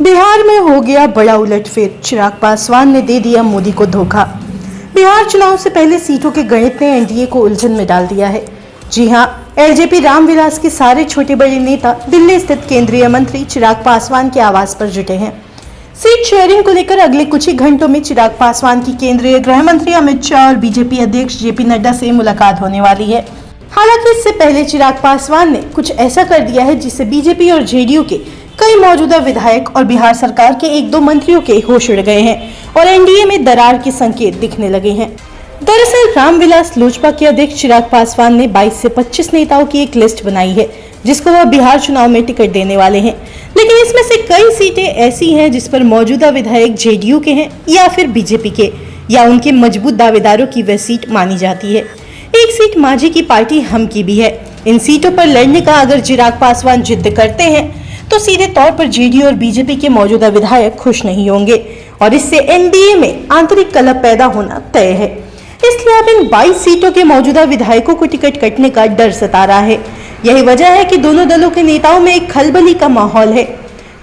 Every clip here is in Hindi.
बिहार में हो गया बड़ा उलटफेर। चिराग पासवान ने दे दिया मोदी को धोखा। बिहार चुनाव से पहले सीटों के गणित ने एनडीए को उलझन में डाल दिया है। जी हां, एलजेपी रामविलास के सारे छोटे बड़े नेता दिल्ली स्थित केंद्रीय मंत्री चिराग पासवान के आवास पर जुटे हैं। सीट शेयरिंग को लेकर अगले कुछ ही घंटों में चिराग पासवान की केंद्रीय गृह मंत्री अमित शाह और बीजेपी अध्यक्ष जेपी नड्डा से मुलाकात होने वाली है। हालांकि इससे पहले चिराग पासवान ने कुछ ऐसा कर दिया है जिससे बीजेपी और जेडीयू के कई मौजूदा विधायक और बिहार सरकार के एक दो मंत्रियों के होश उड़ गए हैं और एनडीए में दरार के संकेत दिखने लगे हैं। दरअसल रामविलास लोजपा के अध्यक्ष चिराग पासवान ने 22 से 25 नेताओं की एक लिस्ट बनाई है जिसको वह बिहार चुनाव में टिकट देने वाले हैं, लेकिन इसमें से कई सीटें ऐसी हैं जिस पर मौजूदा विधायक जेडीयू के हैं या फिर बीजेपी के या उनके मजबूत दावेदारों की वह सीट मानी जाती है। एक सीट मांझी की पार्टी हम की भी है। इन सीटों पर लड़ने का अगर चिराग पासवान जिद करते हैं तो सीधे तौर पर जेडीयू और बीजेपी के मौजूदा विधायक खुश नहीं होंगे और इससे एनडीए में आंतरिक कलह पैदा होना तय है। इसलिए अब इन 22 सीटों के मौजूदा विधायकों को टिकट कटने का डर सता रहा है। यही वजह है कि दोनों दलों के नेताओं में एक खलबली का माहौल है।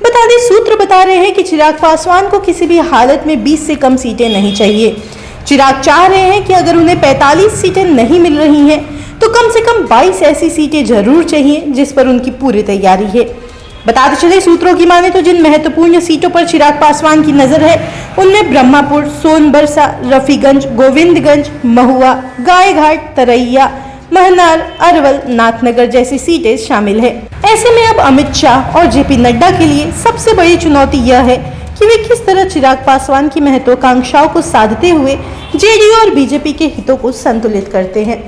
बता दें, सूत्र बता रहे हैं कि चिराग पासवान को किसी भी हालत में 20 से कम सीटें नहीं चाहिए। चिराग चाह रहे हैं कि अगर उन्हें 45 सीटें नहीं मिल रही हैं तो कम से कम 22 ऐसी सीटें जरूर चाहिए जिस पर उनकी पूरी तैयारी है। बताते चले, सूत्रों की माने तो जिन महत्वपूर्ण सीटों पर चिराग पासवान की नजर है उनमें ब्रह्मपुर, सोनबरसा, रफीगंज, गोविंदगंज, महुआ, गायघाट, तरैया, महनार, अरवल, नाथनगर जैसी सीटें शामिल है। ऐसे में अब अमित शाह और जेपी नड्डा के लिए सबसे बड़ी चुनौती यह है कि वे किस तरह चिराग पासवान की महत्वाकांक्षाओं को साधते हुए जेडीयू और बीजेपी के हितों को संतुलित करते हैं।